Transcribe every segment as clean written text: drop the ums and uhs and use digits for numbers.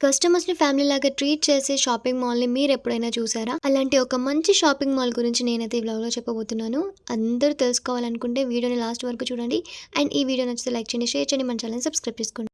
కస్టమర్స్‌ని family లాగా treat చేసే shopping మాల్‌ని మీరెప్పుడైనా చూసారా? అలాంటి ఒక మంచి షాపింగ్ మాల్ గురించి నేనైతే ఈ వ్లాగ్‌లో చెప్పబోతున్నాను. అందరూ తెలుసుకోవాలనుకుంటే వీడియోని లాస్ట్ వరకు చూడండి. అండ్ ఈ వీడియో నచ్చితే లైక్ చేయండి, షేర్ చేయండి, మన ఛానెల్‌ని సబ్స్క్రైబ్ చేసుకోండి.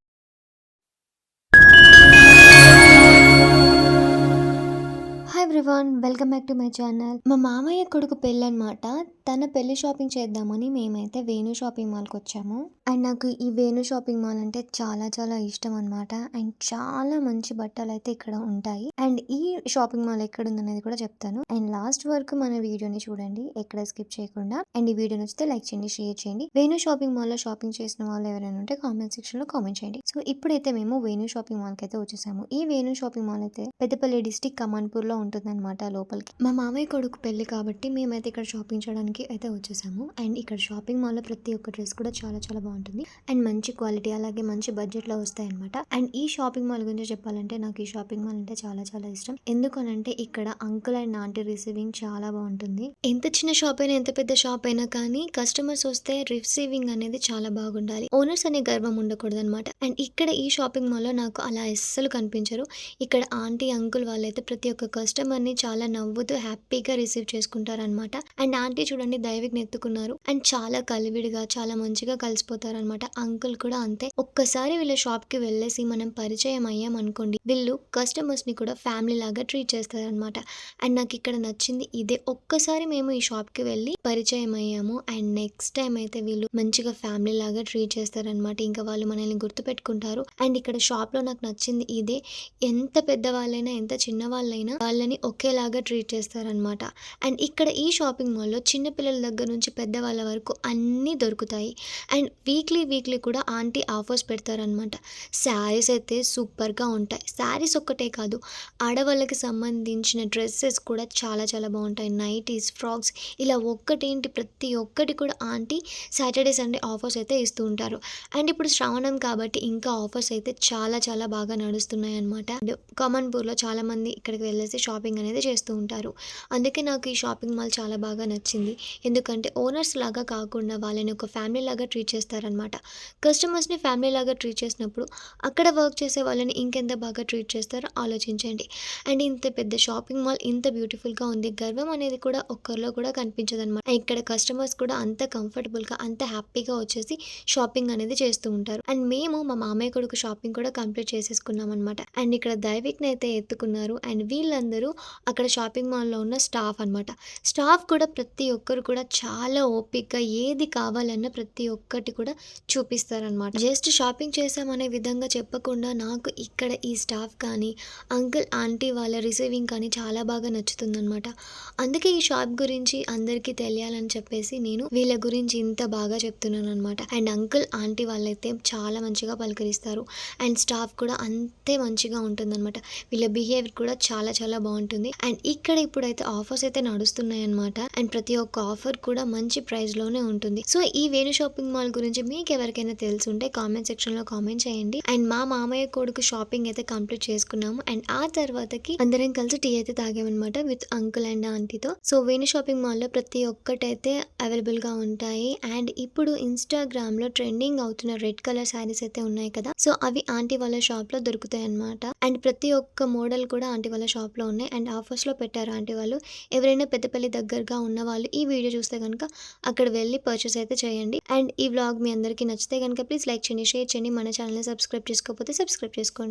Hi everyone, welcome back to my channel. మా మామయ్య కొడుకు పెళ్ళనమాట. తన పెళ్లి షాపింగ్ చేద్దామని మేమైతే వేణు షాపింగ్ మాల్‌కి వచ్చాము. అండ్ నాకు ఈ వేణు షాపింగ్ మాల్ అంటే చాలా చాలా ఇష్టం అనమాట. అండ్ చాలా మంచి బట్టలైతే ఇక్కడ ఉంటాయి. అండ్ ఈ షాపింగ్ మాల్ ఎక్కడుందనేది కూడా చెప్తాను. అండ్ లాస్ట్ వరకు మన వీడియోని చూడండి, ఎక్కడ స్కిప్ చేయకుండా. అండ్ ఈ వీడియో నచ్చితే లైక్ చేయండి, షేర్ చేయండి. వేణు షాపింగ్ మాల్‌లో షాపింగ్ చేసిన వాళ్ళు ఎవరైనా ఉంటే కామెంట్ సెక్షన్‌లో కామెంట్ చేయండి. సో ఇప్పుడైతే మేము వేణు షాపింగ్ మాల్‌కి అయితే వచ్చేసాము. ఈ వేణు షాపింగ్ మాల్ అయితే పెద్దపల్లి డిస్టిక్ కమాన్పూర్‌లో ఉంటుందన్నమాట లోపలికి. మా మామయ్య కొడుకు పెళ్లి కాబట్టి మేమైతే ఇక్కడ షాపింగ్ చేయడానికి అయితే వచ్చేసాము. అండ్ ఇక్కడ షాపింగ్ మాల్ లో ప్రతి ఒక్క డ్రెస్ కూడా చాలా చాలా బాగుంటుంది. అండ్ మంచి క్వాలిటీ, అలాగే మంచి బడ్జెట్ లో వస్తాయి అనమాట. అండ్ ఈ షాపింగ్ మాల్ గురించి చెప్పాలంటే నాకు ఈ షాపింగ్ మాల్ అంటే చాలా చాలా ఇష్టం. ఎందుకనంటే ఇక్కడ అంకుల్ అండ్ ఆంటీ రిసీవింగ్ చాలా బాగుంటుంది. ఎంత చిన్న షాప్ అయినా, ఎంత పెద్ద షాప్ అయినా కానీ కస్టమర్స్ వస్తే రిసీవింగ్ అనేది చాలా బాగుండాలి. ఓనర్స్ అనే గర్వం ఉండకూడదు అనమాట. అండ్ ఇక్కడ ఈ షాపింగ్ మాల్ లో నాకు అలా అస్సలు కనిపించరు. ఇక్కడ ఆంటీ అంకుల్ వాళ్ళైతే ప్రతి ఒక్క కస్టమర్ ని చాలా నవ్వుతూ హ్యాపీగా రిసీవ్ చేసుకుంటారు అనమాట. అండ్ ఆంటీ చూడండి దైవికి ఎత్తుకున్నారు. అండ్ చాలా కలివిడిగా, చాలా మంచిగా కలిసిపోతారు అనమాట. అంకుల్ కూడా అంతే. ఒక్కసారి వీళ్ళ షాప్ కి వెళ్ళేసి మనం పరిచయం అయ్యాం అనుకోండి, వీళ్ళు కస్టమర్స్ ని కూడా ఫ్యామిలీ లాగా ట్రీట్ చేస్తారనమాట. అండ్ నాకు ఇక్కడ నచ్చింది ఇదే. ఒక్కసారి మేము ఈ షాప్ కి వెళ్ళి పరిచయం అయ్యాము. అండ్ నెక్స్ట్ టైం అయితే వీళ్ళు మంచిగా ఫ్యామిలీ లాగా ట్రీట్ చేస్తారనమాట. ఇంకా వాళ్ళు మనల్ని గుర్తు పెట్టుకుంటారు. అండ్ ఇక్కడ షాప్ లో నాకు నచ్చింది ఇదే. ఎంత పెద్దవాళ్ళైనా, ఎంత చిన్న వాళ్ళైనా వాళ్ళని ఒకేలాగా ట్రీట్ చేస్తారనమాట. అండ్ ఇక్కడ ఈ షాపింగ్ మాల్లో చిన్న పిల్లల దగ్గర నుంచి పెద్దవాళ్ళ వరకు అన్నీ దొరుకుతాయి. అండ్ వీక్లీ కూడా ఆంటీ ఆఫర్స్ పెడతారనమాట. శారీస్ అయితే సూపర్గా ఉంటాయి. శారీస్ ఒక్కటే కాదు, ఆడవాళ్ళకి సంబంధించిన డ్రెస్సెస్ కూడా చాలా చాలా బాగుంటాయి. నైటీస్, ఫ్రాక్స్, ఇలా ఒక్కటేంటి ప్రతి ఒక్కటి కూడా ఆంటీ సాటర్డే సండే ఆఫర్స్ అయితే ఇస్తూ ఉంటారు. అండ్ ఇప్పుడు శ్రావణం కాబట్టి ఇంకా ఆఫర్స్ అయితే చాలా చాలా బాగా నడుస్తున్నాయి అనమాట. కామన్పూర్లో చాలా మంది ఇక్కడికి వెళ్ళేసి షాపింగ్ అనేది చేస్తూ ఉంటారు. అందుకే నాకు ఈ షాపింగ్ మాల్ చాలా బాగా నచ్చింది. ఎందుకంటే ఓనర్స్ లాగా కాకుండా వాళ్ళని ఒక ఫ్యామిలీ లాగా ట్రీట్ చేస్తారనమాట. కస్టమర్స్ని ఫ్యామిలీ లాగా ట్రీట్ చేసినప్పుడు అక్కడ వర్క్ చేసే వాళ్ళని ఇంకెంత బాగా ట్రీట్ చేస్తారో ఆలోచించండి. అండ్ ఇంత పెద్ద షాపింగ్ మాల్ ఇంత బ్యూటిఫుల్గా ఉంది. గర్వం అనేది కూడా ఒక్కరిలో కూడా కనిపించదు అనమాట. ఇక్కడ కస్టమర్స్ కూడా అంత కంఫర్టబుల్గా, అంత హ్యాపీగా వచ్చేసి షాపింగ్ అనేది చేస్తూ ఉంటారు. అండ్ మేము మా మామయ్య కొడుకు షాపింగ్ కూడా కంప్లీట్ చేసేసుకున్నాం అనమాట. అండ్ ఇక్కడ దైవిక్ని అయితే ఎత్తుకున్నారు. అండ్ వీళ్ళందరూ అక్కడ షాపింగ్ మాల్లో ఉన్న స్టాఫ్ అనమాట. స్టాఫ్ కూడా ప్రతి ఒక్కరు కూడా చాలా ఓపికగా ఏది కావాలన్నా ప్రతి ఒక్కటి కూడా చూపిస్తారనమాట. జస్ట్ షాపింగ్ చేసామనే విధంగా చెప్పకుండా నాకు ఇక్కడ ఈ స్టాఫ్ కానీ, అంకుల్ ఆంటీ వాళ్ళ రిసీవింగ్ కానీ చాలా బాగా నచ్చుతుందనమాట. అందుకే ఈ షాప్ గురించి అందరికీ తెలియాలని చెప్పేసి నేను వీళ్ళ గురించి ఇంత బాగా చెప్తున్నాను అనమాట. అండ్ అంకుల్ ఆంటీ వాళ్ళైతే చాలా మంచిగా పలకరిస్తారు. అండ్ స్టాఫ్ కూడా అంతే మంచిగా ఉంటుందన్నమాట. వీళ్ళ బిహేవియర్ కూడా చాలా చాలా బాగుంటుంది. అండ్ ఇక్కడ ఇప్పుడైతే ఆఫర్స్ అయితే నడుస్తున్నాయి అనమాట. అండ్ ప్రతి ఒక్క ఆఫర్ కూడా మంచి ప్రైస్ లోనే ఉంటుంది. సో ఈ వేణు షాపింగ్ మాల్ గురించి మీకు ఎవరికైనా తెలుసుంటే కామెంట్ సెక్షన్ లో కామెంట్ చేయండి. అండ్ మా మామయ్య కొడుకు షాపింగ్ అయితే కంప్లీట్ చేసుకున్నాము. అండ్ ఆ తర్వాతకి అందరం కలిసి టీ అయితే తాగామన్నమాట విత్ అంకుల్ అండ్ ఆంటీతో. సో వేణు షాపింగ్ మాల్ లో ప్రతి ఒక్కటైతే అవైలబుల్ గా ఉంటాయి. అండ్ ఇప్పుడు ఇన్స్టాగ్రామ్ లో ట్రెండింగ్ అవుతున్న రెడ్ కలర్ శారీస్ అయితే ఉన్నాయి కదా, సో అవి ఆంటీ వాళ్ళ షాప్ లో దొరుకుతాయి అనమాట. అండ్ ప్రతి ఒక్క మోడల్ కూడా ఆంటీ వాళ్ళ షాప్ లో ఉన్నాయి. అండ్ ఆఫర్స్ లో పెట్టారు ఆంటీ వాళ్ళు. ఎవరైనా పెద్దపల్లి దగ్గరగా ఉన్న వాళ్ళు ఈ వీడియో చూస్తే కనుక అక్కడ వెళ్ళి పర్చేస్ అయితే చేయండి. అండ్ ఈ వ్లాగ్ మీ అందరికీ నచ్చితే కనుక ప్లీజ్ లైక్ చేయండి, షేర్ చేయండి. మన ఛానల్ని సబ్స్క్రైబ్ చేసుకోకపోతే సబ్స్క్రైబ్ చేసుకోండి.